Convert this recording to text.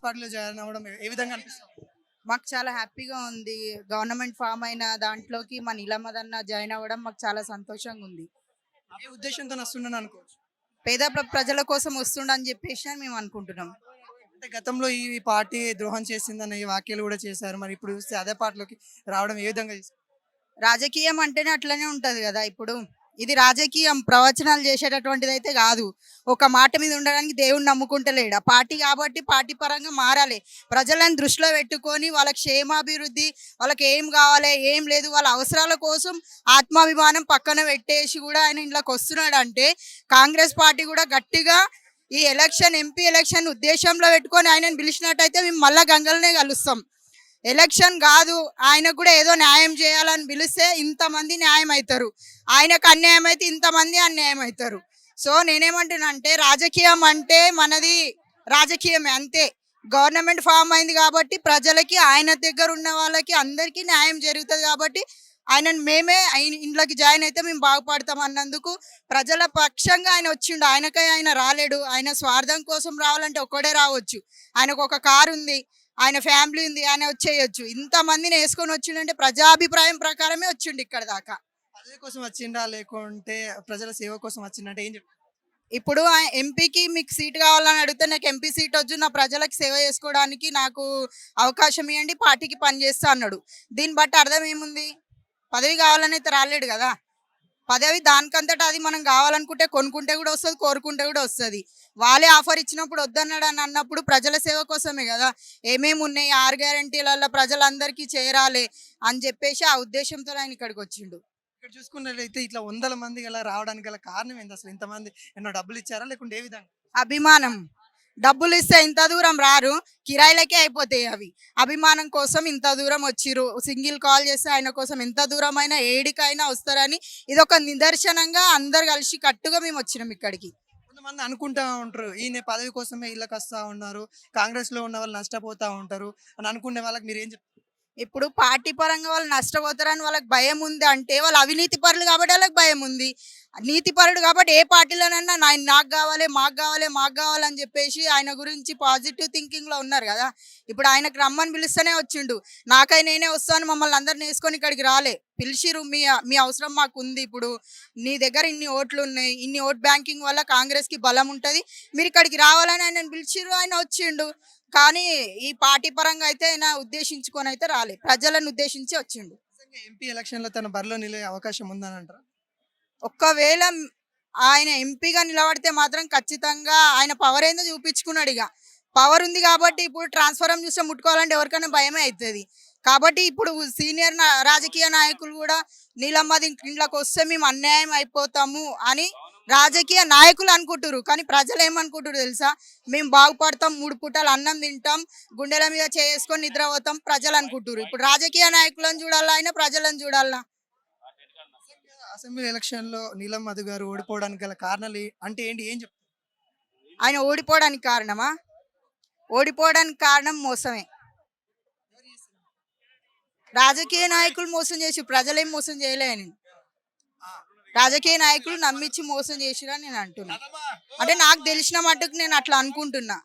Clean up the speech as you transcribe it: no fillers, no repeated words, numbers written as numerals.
పార్టీలో జాయిన్ అవ్వడం ఏ విధంగా అనిపిస్తుంది? మాకు చాలా హ్యాపీగా ఉంది. గవర్నమెంట్ ఫామ్ అయిన దాంట్లోకి మా నీలమ్మదన్న జాయిన్ అవ్వడం మాకు చాలా సంతోషంగా ఉంది. ఏ ఉద్దేశంతో వస్తున్నాను అనుకోవచ్చు. పేద ప్రజల కోసం వస్తుండని చెప్పేసి అని మేము అనుకుంటున్నాం. అంటే గతంలో ఈ పార్టీ ద్రోహం చేసిందన్న ఈ వ్యాఖ్యలు కూడా చేశారు. మరి ఇప్పుడు చూస్తే అదే పార్టీలోకి రావడం ఏ విధంగా రాజకీయం అంటేనే అట్లనే ఉంటది కదా. ఇప్పుడు ఇది రాజకీయం ప్రవచనాలు చేసేటటువంటిది అయితే కాదు. ఒక మాట మీద ఉండడానికి దేవుణ్ణి నమ్ముకుంటలేడు. ఆ పార్టీ కాబట్టి పార్టీ పరంగా మారాలి. ప్రజలను దృష్టిలో పెట్టుకొని వాళ్ళ క్షేమాభివృద్ధి, వాళ్ళకి ఏం కావాలి ఏం లేదు, వాళ్ళ అవసరాల కోసం ఆత్మాభిమానం పక్కన పెట్టేసి కూడా ఆయన ఇంట్లోకి వస్తున్నాడు అంటే కాంగ్రెస్ పార్టీ కూడా గట్టిగా ఈ ఎలక్షన్ ఎంపీ ఎలక్షన్ ఉద్దేశంలో పెట్టుకొని ఆయనను పిలిచినట్టయితే మేము మళ్ళా గంగలనే కలుస్తాం. ఎలక్షన్ కాదు, ఆయనకు కూడా ఏదో న్యాయం చేయాలని పిలిస్తే ఇంతమంది న్యాయం అవుతారు, ఆయనకు అన్యాయం అయితే ఇంతమంది అన్యాయం అవుతారు. సో నేనేమంటున్నా అంటే రాజకీయం అంటే మనది రాజకీయమే అంతే. గవర్నమెంట్ ఫామ్ అయింది కాబట్టి ప్రజలకి ఆయన దగ్గర ఉన్న వాళ్ళకి అందరికీ న్యాయం జరుగుతుంది కాబట్టి ఆయనను మేమే ఇంట్లోకి జాయిన్ అయితే మేము బాగుపడతాం అన్నందుకు ప్రజల పక్షంగా ఆయన వచ్చిండు. ఆయనకై ఆయన రాలేడు. ఆయన స్వార్థం కోసం రావాలంటే ఒక్కడే రావచ్చు. ఆయనకు ఒక కారు ఉంది, ఆయన ఫ్యామిలీ ఉంది, ఆయన వచ్చేయచ్చు. ఇంతమందిని వేసుకొని వచ్చిండంటే ప్రజాభిప్రాయం ప్రకారమే వచ్చిండు ఇక్కడ దాకా. పదవి కోసం వచ్చిండా లేకుంటే ప్రజల సేవ కోసం వచ్చిందంటే ఏం చెప్తారు? ఇప్పుడు ఎంపీకి మీకు సీట్ కావాలని అడిగితే నాకు ఎంపీ సీట్ వచ్చు, నా ప్రజలకు సేవ చేసుకోవడానికి నాకు అవకాశం ఇవ్వండి, పార్టీకి పని చేస్తా అన్నాడు. దీన్ని బట్టి అర్థం ఏముంది? పదవి కావాలని అయితే రాలేడు కదా. పదవి దానికంతటా అది మనం కావాలనుకుంటే కొనుక్కుంటే కూడా వస్తుంది, కోరుకుంటే కూడా వస్తుంది. వాళ్ళే ఆఫర్ ఇచ్చినప్పుడు వద్దన్నాడు అని అన్నప్పుడు ప్రజల సేవ కోసమే కదా. ఏమేమి ఉన్నాయి 6 గ్యారెంటీలలో ప్రజలందరికీ చేరాలి అని చెప్పేసి ఆ ఉద్దేశంతో ఆయన ఇక్కడికి వచ్చిండు. ఇక్కడ చూసుకున్నట్లయితే ఇట్లా వందల మంది గల రావడానికి గల కారణం ఏంది? అసలు ఇంతమంది ఏమన్నా డబ్బులు ఇచ్చారా లేకుంటే ఏ విధంగా? అభిమానం. డబ్బులు ఇస్తే ఇంత దూరం రారు, కిరాయిలకే అయిపోతాయి అవి. అభిమానం కోసం ఇంత దూరం వచ్చిర్రు. సింగిల్ కాల్ చేస్తే ఆయన కోసం ఎంత దూరం అయినా ఏడికైనా వస్తారని ఇది ఒక నిదర్శనంగా అందరు కలిసి కట్టుగా మేము వచ్చినాం ఇక్కడికి. కొంతమంది అనుకుంటా ఉంటారు ఈయన పదవి కోసమే ఇళ్ళకి వస్తూ ఉన్నారు, కాంగ్రెస్ లో ఉన్న వాళ్ళు నష్టపోతా ఉంటారు అని అనుకునే వాళ్ళకి మీరు ఏం చెప్తారు? ఇప్పుడు పార్టీ పరంగా వాళ్ళు నష్టపోతారని వాళ్ళకి భయం ఉంది అంటే వాళ్ళు అవినీతి పరులు కాబట్టి వాళ్ళకి భయం ఉంది. నీతిపరుడు కాబట్టి ఏ పార్టీలోనైనా నాకు కావాలి మాకు కావాలి మాకు కావాలని చెప్పేసి ఆయన గురించి పాజిటివ్ థింకింగ్లో ఉన్నారు కదా. ఇప్పుడు ఆయనకు రమ్మని పిలుస్తూనే వచ్చిండు. నాకై నేనే వస్తాను, మమ్మల్ని అందరిని వేసుకొని ఇక్కడికి రాలే, పిలిచిరు. మీ అవసరం మాకు ఉంది. ఇప్పుడు నీ దగ్గర ఇన్ని ఓట్లు ఉన్నాయి, ఇన్ని ఓట్ బ్యాంకింగ్ వల్ల కాంగ్రెస్కి బలం ఉంటుంది, మీరు ఇక్కడికి రావాలని ఆయన పిలిచిరు, ఆయన వచ్చిండు. కానీ ఈ పార్టీ పరంగా అయితే ఆయన ఉద్దేశించుకొని అయితే రాలే, ప్రజలను ఉద్దేశించి వచ్చిండు. ఎంపీ ఎలక్షన్ లో తన బరిలో నిలే అవకాశం ఉందని అంటారు. ఒక్కవేళ ఆయన ఎంపీగా నిలబడితే మాత్రం ఖచ్చితంగా ఆయన పవర్ ఏందో చూపించుకున్నాడు. ఇక పవర్ ఉంది కాబట్టి ఇప్పుడు ట్రాన్స్ఫారం చూస్తే ముట్టుకోవాలంటే ఎవరికైనా భయమే అవుతుంది. కాబట్టి ఇప్పుడు సీనియర్ రాజకీయ నాయకులు కూడా నీలమ్మది ఇంట్లోకి వస్తే మేము అన్యాయం అయిపోతాము అని రాజకీయ నాయకులు అనుకుంటారు. కానీ ప్రజలు ఏమనుకుంటారు తెలుసా? మేము బాగుపడతాం, 3 పూటలు అన్నం తింటాం, గుండెల మీద చేసుకొని నిద్రపోతాం ప్రజలు అనుకుంటారు. ఇప్పుడు రాజకీయ నాయకులను చూడాలా, ఆయన ప్రజలను చూడాలా? అసెంబ్లీ ఎలక్షన్ లో నీలం మధు గారు ఓడిపోవడానికి గల కారణాలు అంటే ఏంటి, ఏం చెప్తారు? ఆయన ఓడిపోవడానికి కారణమా? ఓడిపోవడానికి కారణం మోసమే. రాజకీయ నాయకులు మోసం చేసి ప్రజలేం మోసం చేయలే అని రాజకీయ నాయకులు నమ్మించి మోసం చేసిరని నేను అంటున్నా. అంటే నాకు తెలిసిన మట్టుకు నేను అట్లా అనుకుంటున్నా.